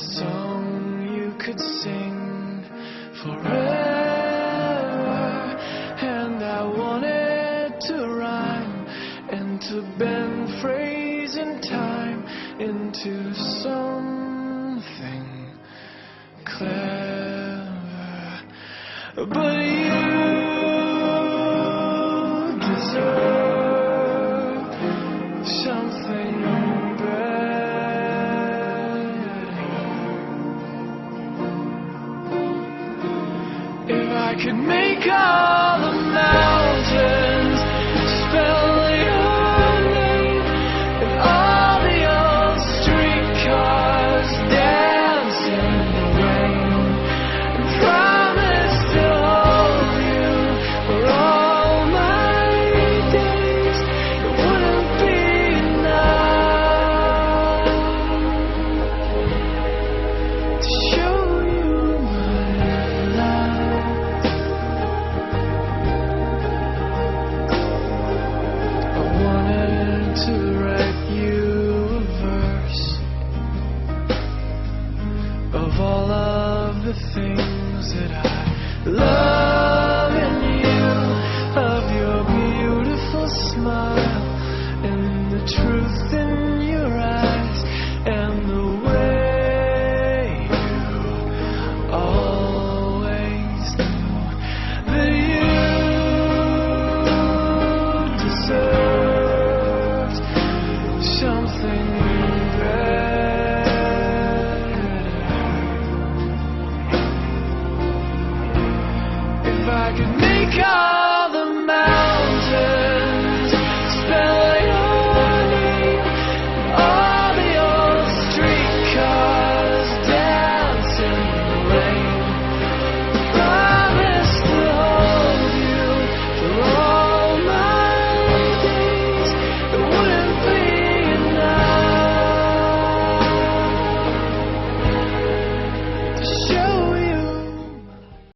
song you could sing forever, and I wanted to rhyme and to bend phrase and time into something clever, but you deserve something better. If I could make all the mountains spell your name, and all the old streetcars dance in the rain, and promise to hold you for all my days, it wouldn't be enough to show you my love. I wanted to write you a verse of all of the things that I love in you, of your beautiful smile and the truth in your eyes, and the way you always knew that you deserved something better. If I could make all